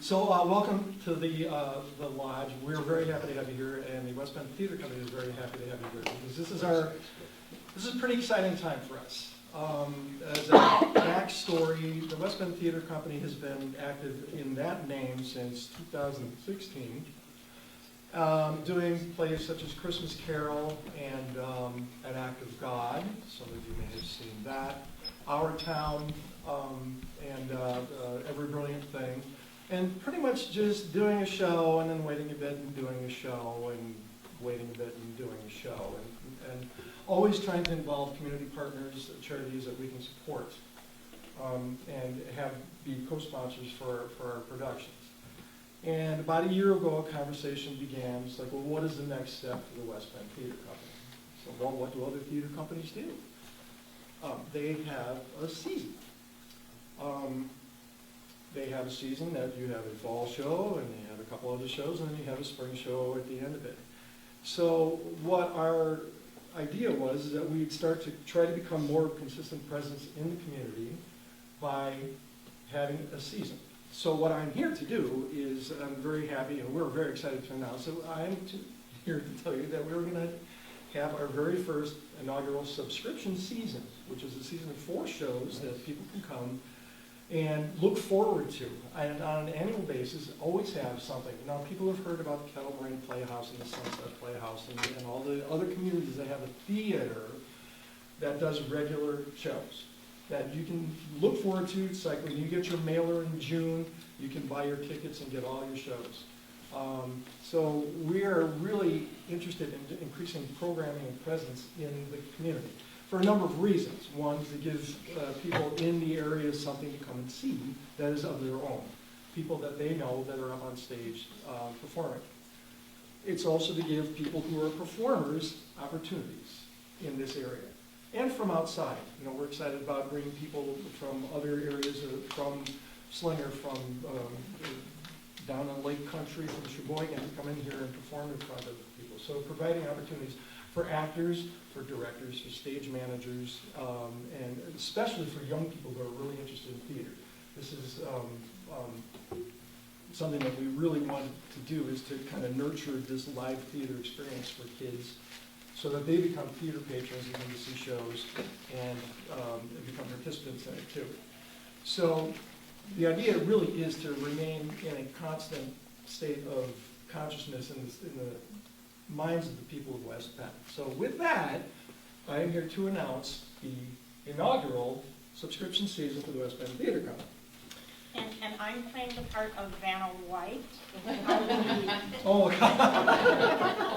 So welcome to the lodge. We're very happy to have you here, and the West Bend Theater Company is very happy to have you here because this is a pretty exciting time for us. As a backstory, the West Bend Theater Company has been active in that name since 2016, doing plays such as Christmas Carol and An Act of God. Some of you may have seen that. Our Town and Every Brilliant Thing. And pretty much just doing a show and then waiting a bit and doing a show and waiting a bit and doing a show. And always trying to involve community partners, charities that we can support, and be co-sponsors for our productions. And about a year ago, a conversation began. It's like, well, what is the next step for the West Bend Theater Company? So, well, what do other theater companies do? They have a season. They have a season that you have a fall show, and you have a couple other shows, and then you have a spring show at the end of it. So what our idea was is that we'd start to try to become more consistent presence in the community by having a season. So what I'm here to do is, I'm very happy, and we're very excited to announce that here to tell you that we're going to have our very first inaugural subscription season, which is a season of 4 shows that people can come and look forward to, and on an annual basis, always have something. Now, people have heard about the Kettle Moraine Playhouse and the Sunset Playhouse and all the other communities that have a theater that does regular shows that you can look forward to. It's like when you get your mailer in June, you can buy your tickets and get all your shows. So we are really interested in increasing programming and presence in the community, for a number of reasons. One, to give people in the area something to come and see that is of their own, people that they know that are up on stage performing. It's also to give people who are performers opportunities in this area. And from outside. You know, we're excited about bringing people from other areas, from Slinger, from down in Lake Country, from Sheboygan, to come in here and perform in front of people. So providing opportunities for actors, for directors, for stage managers, and especially for young people who are really interested in theater. This is something that we really wanted to do, is to kind of nurture this live theater experience for kids so that they become theater patrons and come to see shows and become participants in it too. So the idea really is to remain in a constant state of consciousness in the minds of the people of West Bend. So with that, I am here to announce the inaugural subscription season for the West Bend Theater Company. And I'm playing the part of Vanna White. Oh,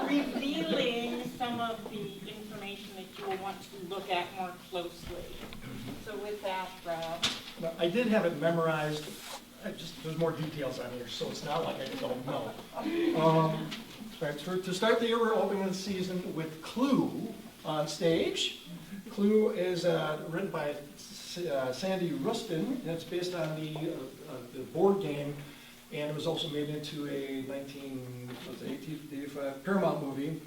revealing some of the information that you will want to look at more closely. So with that, Rob. I did have it memorized. There's more details on here, so it's not like I don't know. Right, to start the year, we're opening the season with Clue on stage. Clue is written by Sandy Rustin, and it's based on the board game, and it was also made into a 1985 Paramount movie,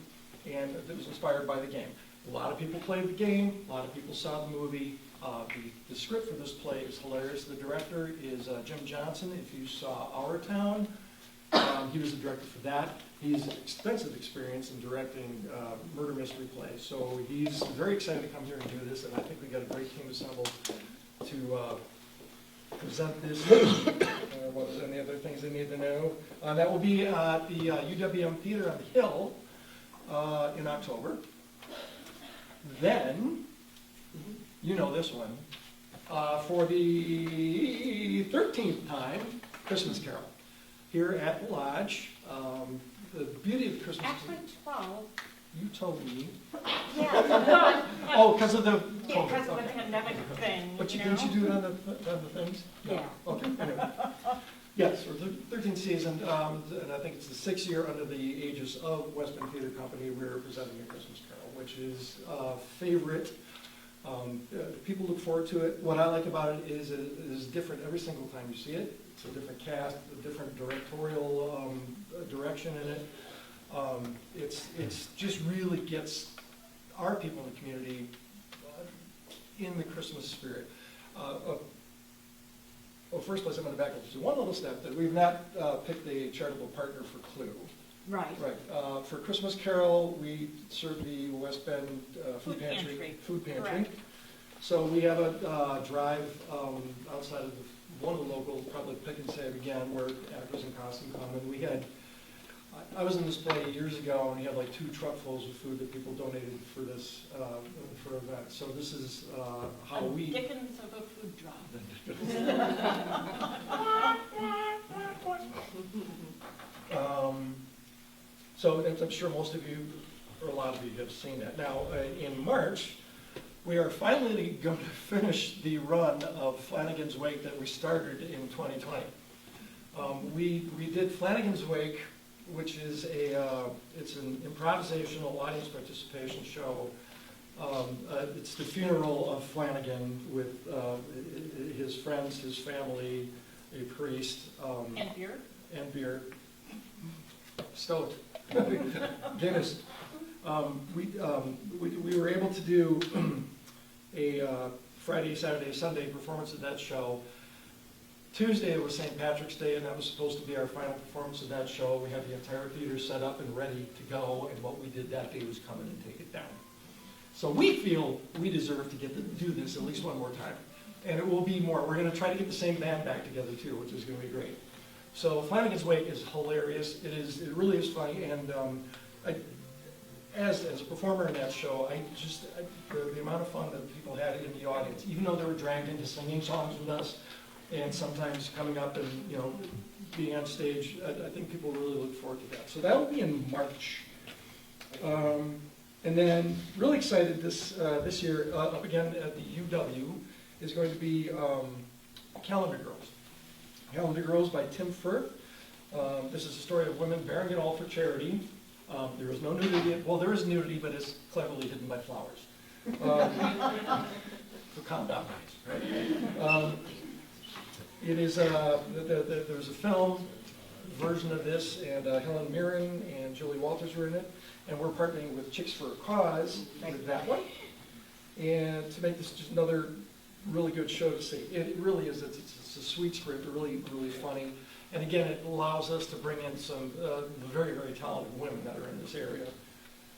and it was inspired by the game. A lot of people played the game, a lot of people saw the movie. The script for this play is hilarious. The director is Jim Johnson. If you saw Our Town, he was the director for that. He has extensive experience in directing murder mystery plays, so he's very excited to come here and do this, and I think we've got a great team assembled to present this. What was any other things they need to know? That will be at the UWM Theater on the Hill in October. Then, you know this one, for the 13th time, Christmas Carol here at the Lodge. The beauty of Christmas. Actually, 12. You told me. Yeah. Oh, because of the. Yeah, because of the pandemic thing. But didn't you do it on the things? No. Yeah. Okay. Anyway. Yes, for the 13th season, and I think it's the 6th year under the aegis of West Bend Theater Company, we're presenting A Christmas Carol, which is a favorite. People look forward to it. What I like about it is different every single time you see it. It's a different cast, a different directorial direction in it. It's just really gets our people in the community in the Christmas spirit. well, first place I'm going to back up to one little step, that we've not picked a charitable partner for Clue. Right. Right. For Christmas Carol, we serve the West Bend Food pantry. Food pantry. Correct. So we have a drive outside of one of the local, probably Pick and Save again, where actors in costume come. And we had, I was in this play years ago, and we had like 2 truckfuls of food that people donated for this for event. So this is how A we. Dickens of a food drop. So I'm sure most of you, or a lot of you, have seen that. Now, in March, we are finally going to finish the run of Flanagan's Wake that we started in 2020. We did Flanagan's Wake, which is it's an improvisational audience participation show. It's the funeral of Flanagan with his friends, his family, a priest. And beer. And beer. Stoked. Guinness. We were able to do a Friday, Saturday, Sunday performance of that show. Tuesday was St. Patrick's Day, and that was supposed to be our final performance of that show. We had the entire theater set up and ready to go, and what we did that day was come in and take it down. So we feel we deserve to get to do this at least one more time. And it will be more. We're going to try to get the same band back together too, which is going to be great. So Flanagan's Wake is hilarious. It really is funny. And as a performer in that show, the amount of fun that people had in the audience, even though they were dragged into singing songs with us, and sometimes coming up and being on stage, I think people really look forward to that. So that will be in March. And then really excited this year, up again at the UW, is going to be Calendar Girls. Calendar Girls by Tim Firth. This is a story of women bearing it all for charity. There is no nudity. Well, there is nudity, but it's cleverly hidden by flowers. For calm down, right? It is there's a film version of this, and Helen Mirren and Julie Walters were in it, and we're partnering with Chicks for a Cause with that one, and to make this just another really good show to see. It really is. It's a sweet script, really funny, and again, it allows us to bring in some very, very talented women that are in this area.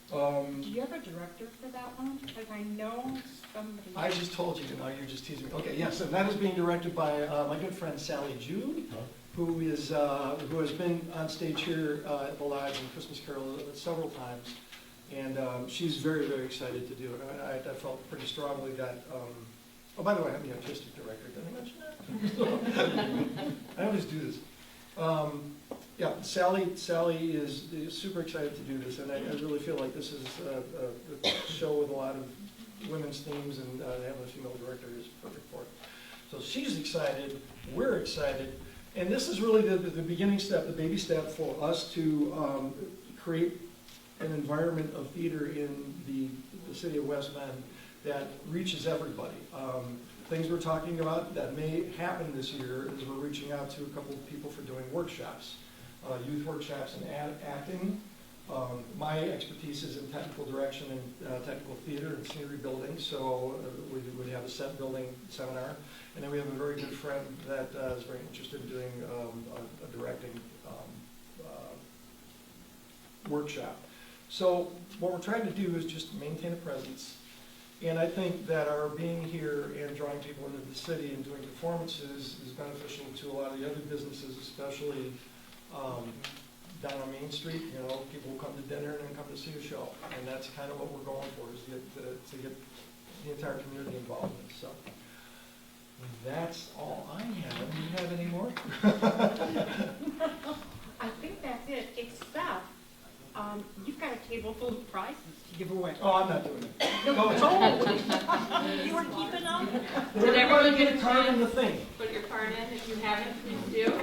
Do you have a director for that one? Because I know somebody. I just told you, now you're just teasing me. Okay, yes, and that is being directed by my good friend Sally Jude, who has been on stage here at the Lodge and Christmas Carol several times, and she's very, very excited to do it. I felt pretty strongly that. Oh, by the way, I'm the artistic director. Did I mention that? I always do this. Yeah, Sally is super excited to do this, and I really feel like this is a show with a lot of women's themes, and having a female director is perfect for it. So she's excited, we're excited, and this is really the beginning step, the baby step for us to create an environment of theater in the city of West Bend that reaches everybody. Things we're talking about that may happen this year is we're reaching out to a couple of people for doing workshops. Youth workshops in acting. My expertise is in technical direction and technical theater and scenery building, so we would have a set building seminar. And then we have a very good friend that is very interested in doing a directing workshop. So what we're trying to do is just maintain a presence. And I think that our being here and drawing people into the city and doing performances is beneficial to a lot of the other businesses, especially down on Main Street. People will come to dinner and then come to see a show, and that's kind of what we're going for, is to get the entire community involved in it. So that's all I have. Do you have any more? I think that's it, except you've got a table full of prizes to give away. Oh, I'm not doing it. You were keeping them? Did everyone get a card in the thing? Put your card in if you haven't, please do.